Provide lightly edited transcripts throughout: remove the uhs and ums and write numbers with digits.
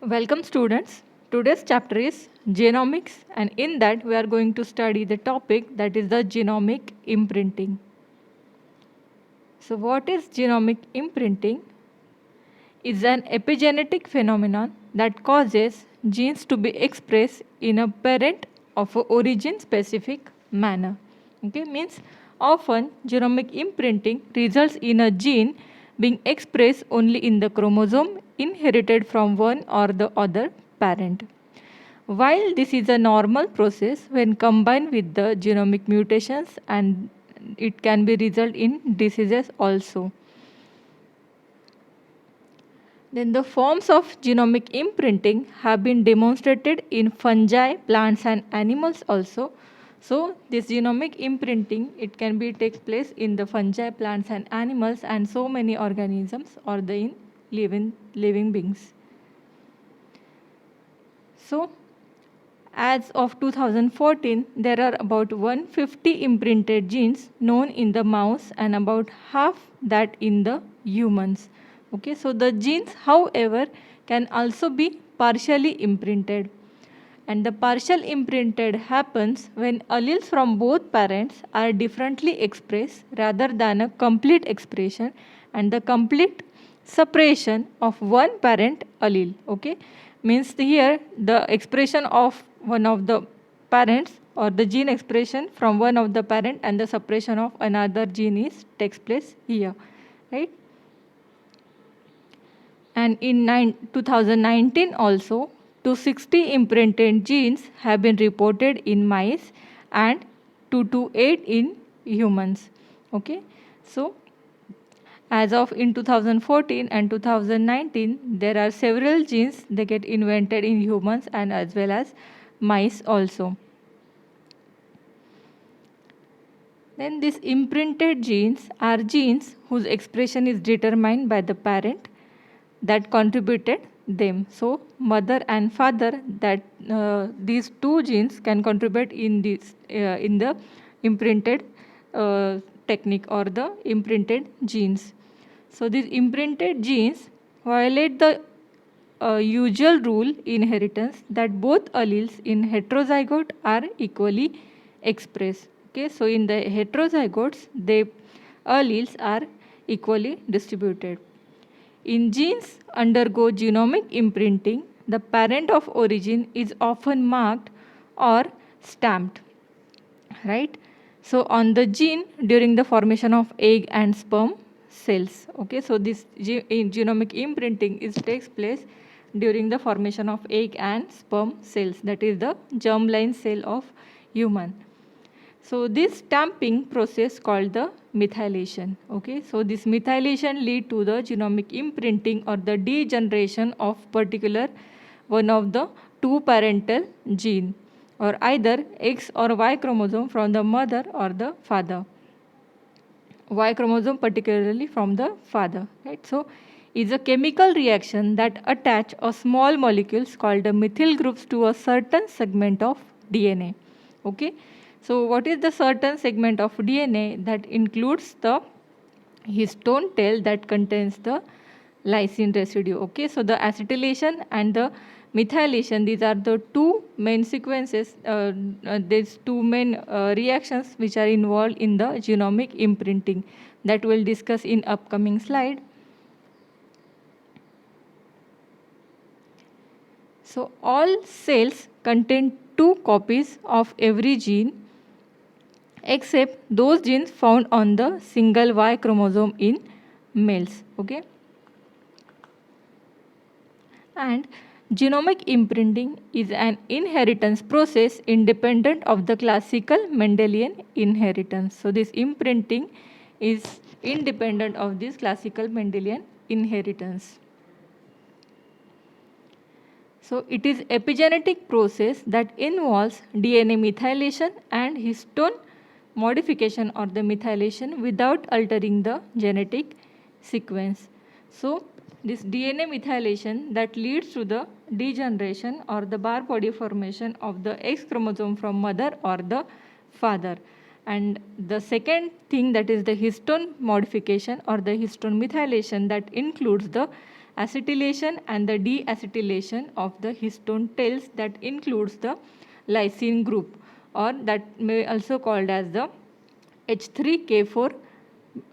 Welcome students. Today's chapter is genomics and in that we are going to study the topic that is the genomic imprinting. So what is genomic imprinting? It's an epigenetic phenomenon that causes genes to be expressed in a parent of a origin specific manner. Okay, means often genomic imprinting results in a gene being expressed only in the chromosome inherited from one or the other parent. While this is a normal process when combined with the genomic mutations and it can be result in diseases also. Then the forms of genomic imprinting have been demonstrated in fungi, plants and animals also. So this genomic imprinting it can be take place in the fungi, plants and animals and so many organisms or the in living beings. So as of 2014, there are about 150 imprinted genes known in the mouse and about half that in the humans. Okay, so the genes, however, can also be partially imprinted. And the partial imprinted happens when alleles from both parents are differently expressed rather than a complete expression and the complete suppression of one parent allele. Okay, means here the expression of one of the parents or the gene expression from one of the parent and the suppression of another gene is takes place here, right? And in 2019 also 260 imprinted genes have been reported in mice and 228 in humans. Okay, so as of in 2014 and 2019 there are several genes they get invented in humans and as well as mice also. Then these imprinted genes are genes whose expression is determined by the parent that contributed them. So mother and father that these two genes can contribute in this in the imprinted technique or the imprinted genes. So these imprinted genes violate the usual rule inheritance that both alleles in heterozygote are equally expressed. Okay, so in the heterozygotes, the alleles are equally distributed. In genes undergo genomic imprinting, the parent of origin is often marked or stamped, right? So on the gene during the formation of egg and sperm cells. Okay, so this genomic imprinting is takes place during the formation of egg and sperm cells, that is the germline cell of human. So this stamping process called the methylation. Okay, so this methylation lead to the genomic imprinting or the degeneration of particular one of the two parental gene or either X or Y chromosome from the mother or the father. Y chromosome particularly from the father, right? So is a chemical reaction that attach a small molecules called the methyl groups to a certain segment of DNA. Okay, so what is the certain segment of DNA that includes the histone tail that contains the lysine residue. Okay, so the acetylation and the methylation, these are the two main sequences, these two main reactions which are involved in the genomic imprinting that we'll discuss in upcoming slide. So all cells contain two copies of every gene except those genes found on the single Y chromosome in males. Okay, and genomic imprinting is an inheritance process independent of the classical Mendelian inheritance. So this imprinting is independent of this classical Mendelian inheritance. So it is epigenetic process that involves DNA methylation and histone modification or the methylation without altering the genetic sequence. So this DNA methylation that leads to the degeneration or the bar body formation of the X chromosome from mother or the father. And the second thing that is the histone modification or the histone methylation that includes the acetylation and the deacetylation of the histone tails that includes the lysine group, or that may also called as the H3K4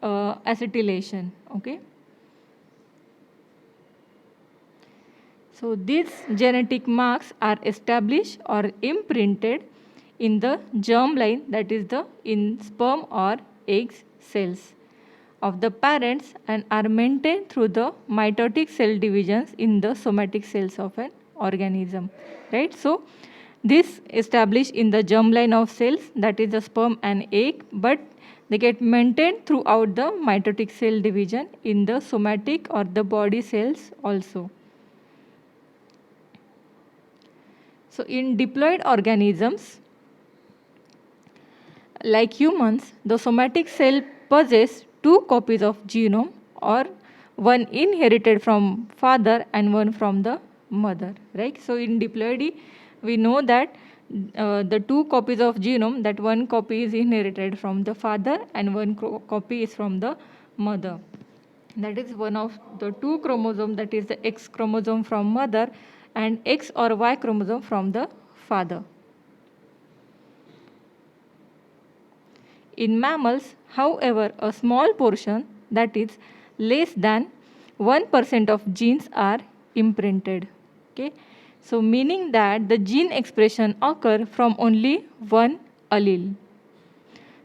acetylation. Okay. So these genetic marks are established or imprinted in the germline, that is the in sperm or eggs cells of the parents, and are maintained through the mitotic cell divisions in the somatic cells of an organism. Right. So this established in the germline of cells, that is the sperm and egg, but they get maintained throughout the mitotic cell division in the somatic or the body cells also. So in diploid organisms like humans, the somatic cell possess two copies of genome, or one inherited from father and one from the mother. Right. So in diploidy, we know that the two copies of genome, that one copy is inherited from the father and one copy is from the mother. That is one of the two chromosomes, that is the X chromosome from mother and X or Y chromosome from the father. In mammals, however, a small portion, that is less than 1% of genes are imprinted. Okay? So meaning that the gene expression occur from only one allele.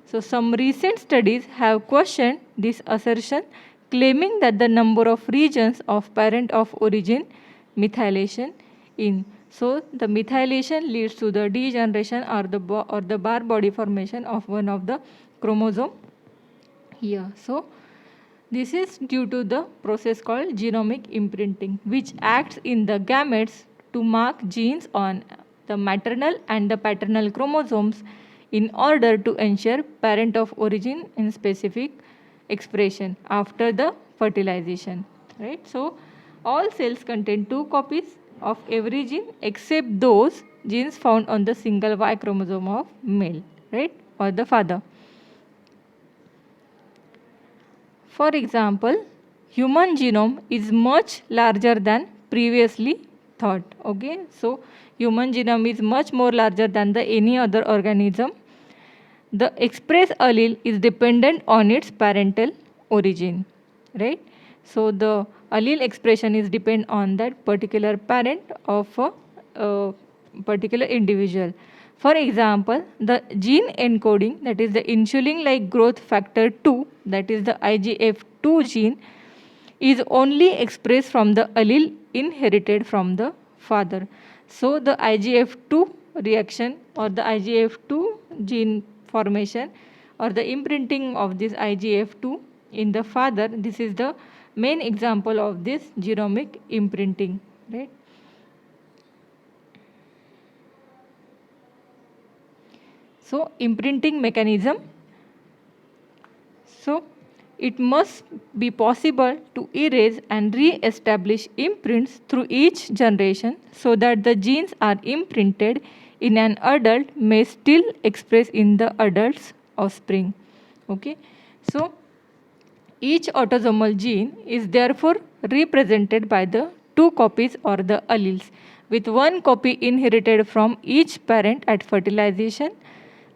So some recent studies have questioned this assertion, claiming that the number of regions of parent of origin methylation in. So the methylation leads to the degeneration or the bar body formation of one of the chromosome here. So this is due to the process called genomic imprinting, which acts in the gametes to mark genes on the maternal and the paternal chromosomes in order to ensure parent of origin in specific expression after the fertilization. Right. So all cells contain two copies of every gene except those genes found on the single Y chromosome of male, right, or the father. For example, human genome is much larger than previously thought. Okay, so human genome is much more larger than the any other organism. The expressed allele is dependent on its parental origin, right? So the allele expression is depend on that particular parent of a particular individual. For example, the gene encoding, that is the insulin-like growth factor 2, that is the IGF-2 gene, is only expressed from the allele inherited from the father. So the IGF-2 reaction or the IGF-2 gene formation or the imprinting of this IGF-2 in the father, this is the main example of this genomic imprinting, right? So imprinting mechanism. So it must be possible to erase and re-establish imprints through each generation so that the genes are imprinted in an adult may still express in the adult's offspring. Okay. So each autosomal gene is therefore represented by the two copies or the alleles, with one copy inherited from each parent at fertilization.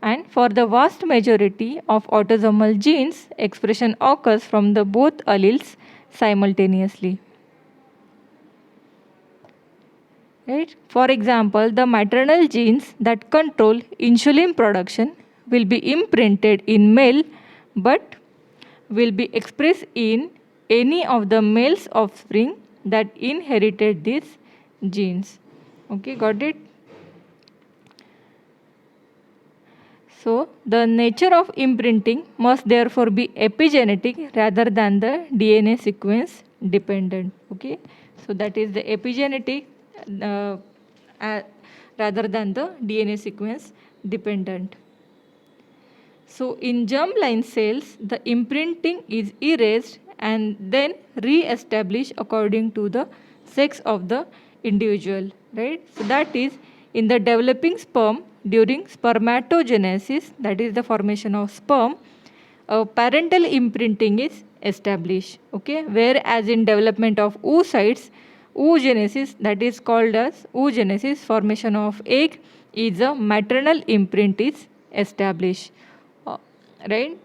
And for the vast majority of autosomal genes, expression occurs from the both alleles simultaneously. Right? For example, the maternal genes that control insulin production will be imprinted in male but will be expressed in any of the male's offspring that inherited these genes. Okay, got it? So, the nature of imprinting must therefore be epigenetic rather than the DNA sequence dependent. Okay, so that is the epigenetic rather than the DNA sequence dependent. So, in germline cells, the imprinting is erased and then re-established according to the sex of the individual, right? So, that is in the developing sperm during spermatogenesis, that is the formation of sperm, parental imprinting is established. Okay, whereas in development of oocytes, oogenesis, that is called as oogenesis, formation of egg, is a maternal imprint is established. Right.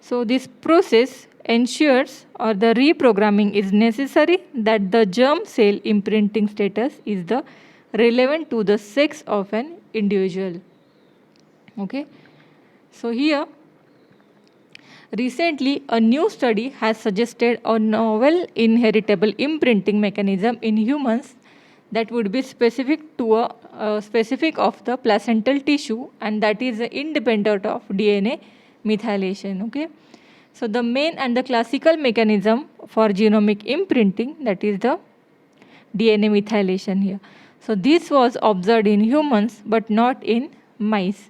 So this process ensures or the reprogramming is necessary that the germ cell imprinting status is the relevant to the sex of an individual. Okay. So here recently a new study has suggested a novel inheritable imprinting mechanism in humans that would be specific to a specific of the placental tissue, and that is independent of DNA methylation. Okay. So the main and the classical mechanism for genomic imprinting, that is the DNA methylation here. So this was observed in humans but not in mice.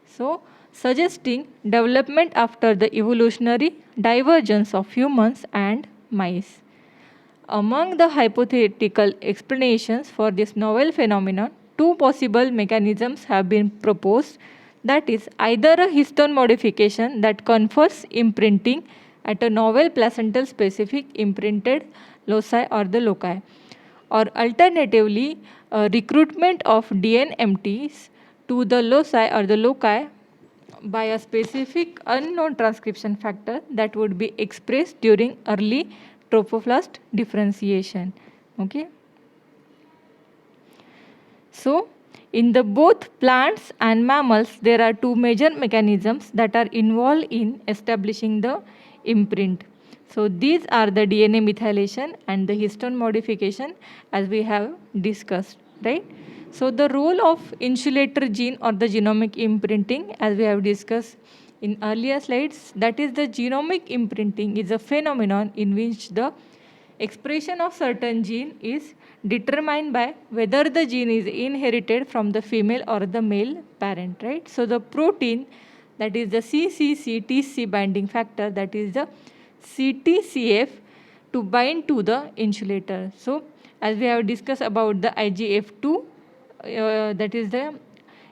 So suggesting development after the evolutionary divergence of humans and mice. Among the hypothetical explanations for this novel phenomenon, two possible mechanisms have been proposed, that is, either a histone modification that confers imprinting at a novel placental specific imprinted loci or the loci, or alternatively, recruitment of DNMTs to the loci or the loci by a specific unknown transcription factor that would be expressed during early trophoblast differentiation. Okay. So, in the both plants and mammals, there are two major mechanisms that are involved in establishing the imprint. So, these are the DNA methylation and the histone modification, as we have discussed, right? So, the role of insulator gene or the genomic imprinting, as we have discussed in earlier slides, that is the genomic imprinting is a phenomenon in which the expression of certain gene is determined by whether the gene is inherited from the female or the male parent, right? So the protein, that is the CCC-TC binding factor, that is the CTCF, to bind to the insulator. So as we have discussed about the IGF-2, that is the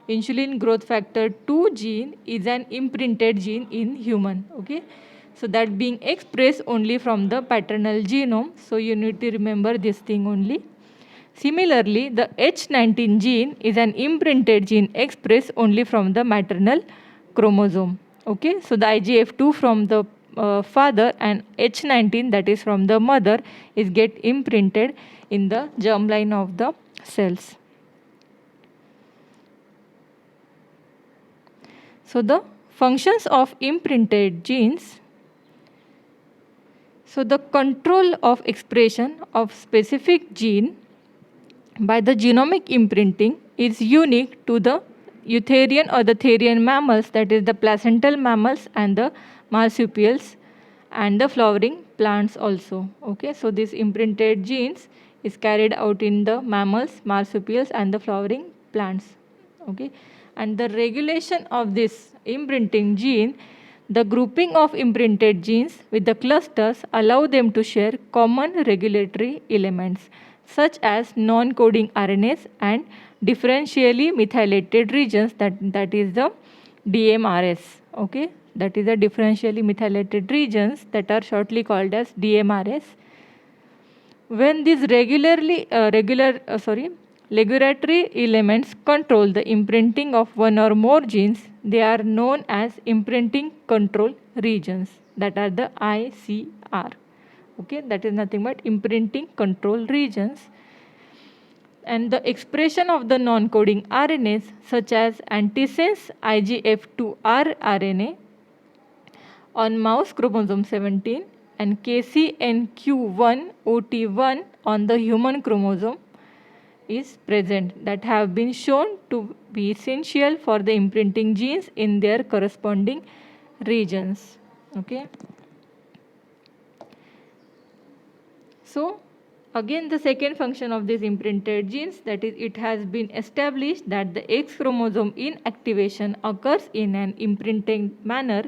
insulin growth factor 2 gene, is an imprinted gene in human. Okay. So that being expressed only from the paternal genome. So you need to remember this thing only. Similarly, the H19 gene is an imprinted gene expressed only from the maternal chromosome. Okay, so the IGF-2 from the father and H19, that is from the mother, is get imprinted in the germline of the cells. So the functions of imprinted genes. So the control of expression of specific gene by the genomic imprinting is unique to the eutherian or the therian mammals, that is the placental mammals and the marsupials and the flowering plants also. Okay, so these imprinted genes is carried out in the mammals, marsupials and the flowering plants. Okay, and the regulation of this imprinting gene, the grouping of imprinted genes with the clusters allow them to share common regulatory elements such as non-coding RNAs and differentially methylated regions, that is the DMRs. Okay, that is the differentially methylated regions that are shortly called as DMRs. When these regulatory elements control the imprinting of one or more genes, they are known as imprinting control regions, that are the ICR. Okay, that is nothing but imprinting control regions. And the expression of the non-coding RNAs such as antisense IGF-2R RNA on mouse chromosome 17 and KCNQ1-OT1 on the human chromosome is present, that have been shown to be essential for the imprinting genes in their corresponding regions. Okay. So again, the second function of these imprinted genes, that is, it has been established that the X chromosome inactivation occurs in an imprinting manner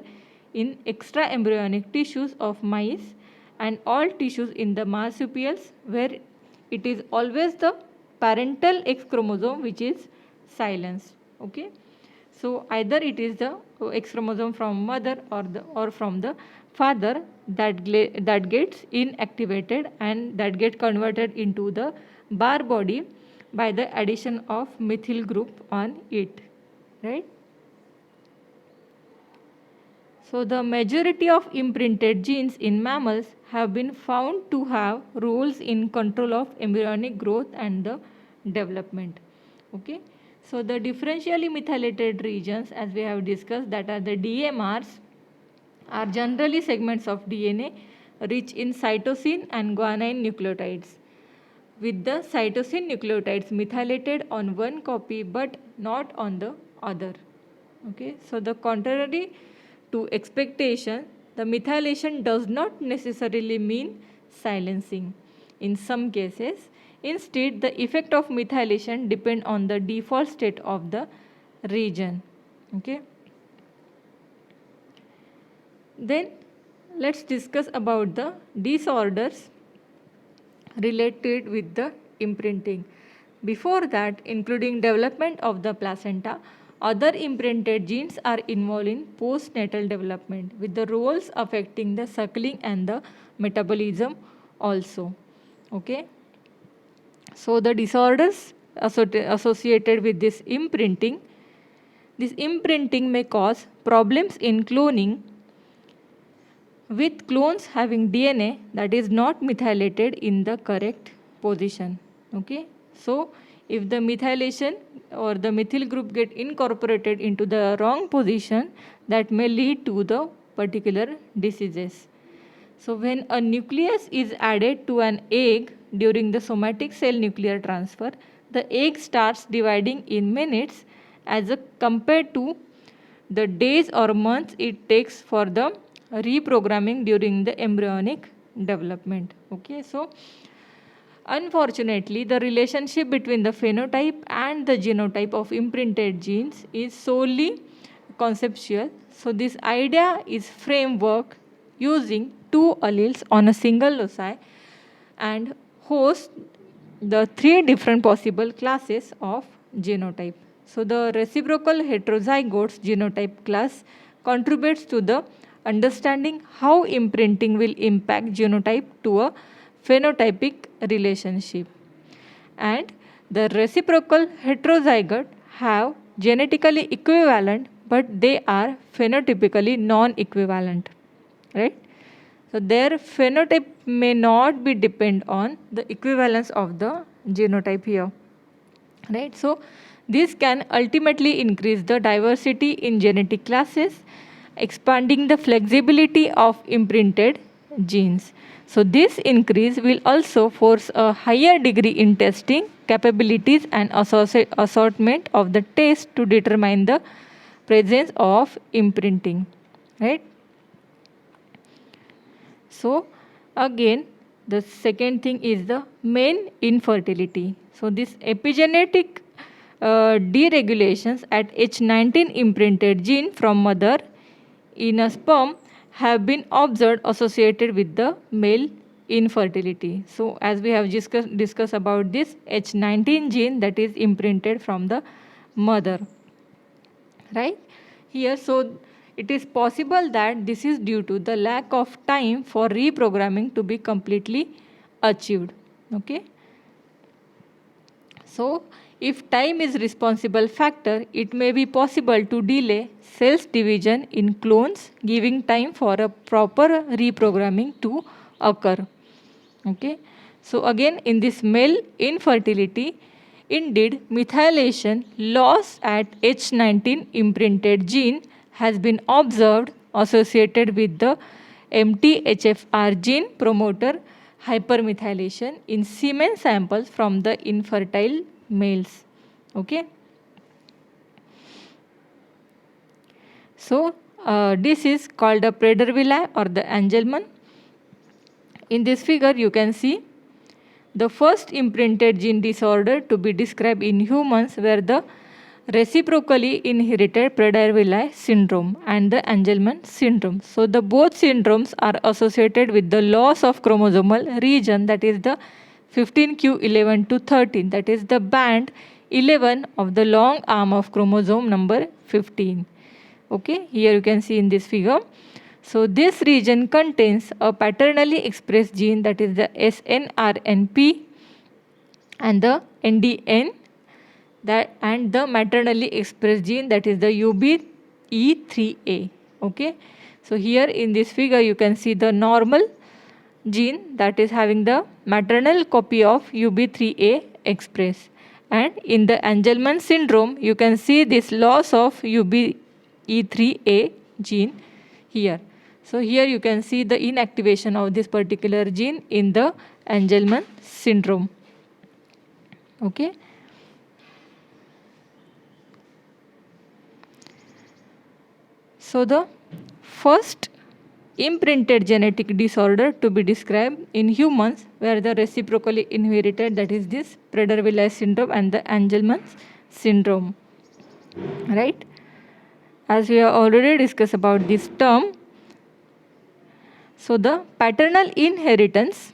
in extraembryonic tissues of mice and all tissues in the marsupials, where it is always the parental X chromosome which is silenced. Okay, so either it is the So X chromosome from mother or from the father that gets inactivated and that get converted into the bar body by the addition of methyl group on it, right? So the majority of imprinted genes in mammals have been found to have roles in control of embryonic growth and the development. Okay. So the differentially methylated regions, as we have discussed, that are the DMRs, are generally segments of DNA rich in cytosine and guanine nucleotides, with the cytosine nucleotides methylated on one copy but not on the other. Okay, so the contrary to expectation, the methylation does not necessarily mean silencing. In some cases, instead, the effect of methylation depends on the default state of the region. Okay. Then let's discuss about the disorders related with the imprinting. Before that, including development of the placenta, other imprinted genes are involved in postnatal development with the roles affecting the suckling and the metabolism also. Okay. So the disorders associated with this imprinting may cause problems in cloning, with clones having DNA that is not methylated in the correct position. Okay, so if the methylation or the methyl group get incorporated into the wrong position, that may lead to the particular diseases. So when a nucleus is added to an egg during the somatic cell nuclear transfer, the egg starts dividing in minutes as compared to the days or months it takes for the reprogramming during the embryonic development. Okay, so unfortunately, the relationship between the phenotype and the genotype of imprinted genes is solely conceptual. So this idea is framework using two alleles on a single loci and hosts the three different possible classes of genotype. So the reciprocal heterozygotes genotype class contributes to the understanding how imprinting will impact genotype to a phenotypic relationship. And the reciprocal heterozygote have genetically equivalent but they are phenotypically non-equivalent, right? So their phenotype may not be depend on the equivalence of the genotype here, right? So this can ultimately increase the diversity in genetic classes, expanding the flexibility of imprinted genes. So this increase will also force a higher degree in testing capabilities and assortment of the test to determine the presence of imprinting, right? So again, the second thing is the main infertility. So this epigenetic deregulations at H19 imprinted gene from mother in a sperm have been observed associated with the male infertility. So as we have discussed about this H19 gene that is imprinted from the mother, right? Here, so it is possible that this is due to the lack of time for reprogramming to be completely achieved. Okay. So if time is responsible factor, it may be possible to delay cells division in clones, giving time for a proper reprogramming to occur. Okay. So again, in this male infertility, indeed methylation loss at H19 imprinted gene has been observed associated with the MTHFR gene promoter hypermethylation in semen samples from the infertile males. Okay. So this is called a Prader-Willi or the Angelman. In this figure, you can see the first imprinted gene disorder to be described in humans were the reciprocally inherited Prader-Willi syndrome and the Angelman syndrome. So the both syndromes are associated with the loss of chromosomal region, that is the 15q11 to 13, that is the band 11 of the long arm of chromosome number 15. Okay, here you can see in this figure. So this region contains a paternally expressed gene, that is the SNRNP, and the NDN, that and the maternally expressed gene, that is the UBE3A. Okay, so here in this figure you can see the normal gene that is having the maternal copy of UB3A expressed, and in the Angelman syndrome you can see this loss of UBE3A gene here. So here you can see the inactivation of this particular gene in the Angelman syndrome. Okay. So the first imprinted genetic disorder to be described in humans were the reciprocally inherited, that is this Prader-Willi syndrome and the Angelman syndrome. Right? As we have already discussed about this term, so the paternal inheritance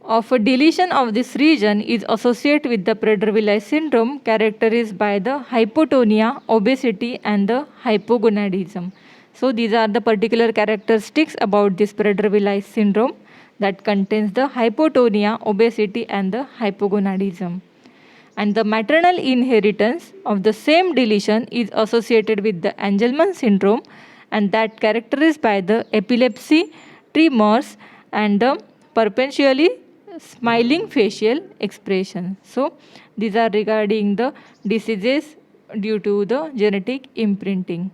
of a deletion of this region is associated with the Prader-Willi syndrome, characterized by the hypotonia, obesity, and the hypogonadism. So these are the particular characteristics about this Prader-Willi syndrome that contains the hypotonia, obesity, and the hypogonadism. And the maternal inheritance of the same deletion is associated with the Angelman syndrome, and that characterized by the epilepsy, tremors, and the perpetually smiling facial expression. So these are regarding the diseases due to the genetic imprinting.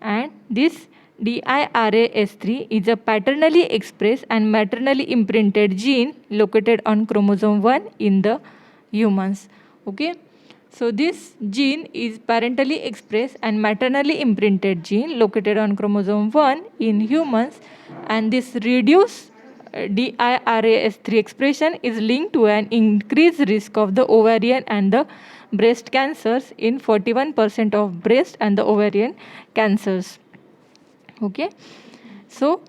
And this DIRAS3 is a paternally expressed and maternally imprinted gene located on chromosome 1 in the humans. Okay, so this gene is parentally expressed and maternally imprinted gene located on chromosome 1 in humans, and this reduced DIRAS3 expression is linked to an increased risk of the ovarian and the breast cancers in 41% of breast and the ovarian cancers. Okay, so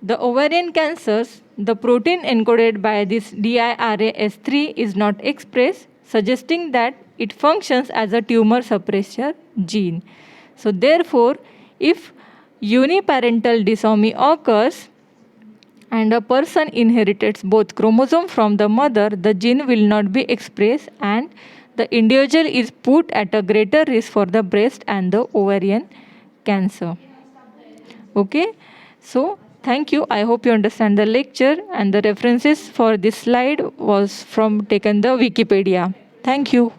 the ovarian cancers, the protein encoded by this DIRAS3 is not expressed, suggesting that it functions as a tumor suppressor gene. So therefore, if uniparental disomy occurs and a person inherits both chromosomes from the mother, the gene will not be expressed and the individual is put at a greater risk for the breast and the ovarian cancer. Okay, so thank you. I hope you understand the lecture, and the references for this slide was from taken the Wikipedia. Thank you.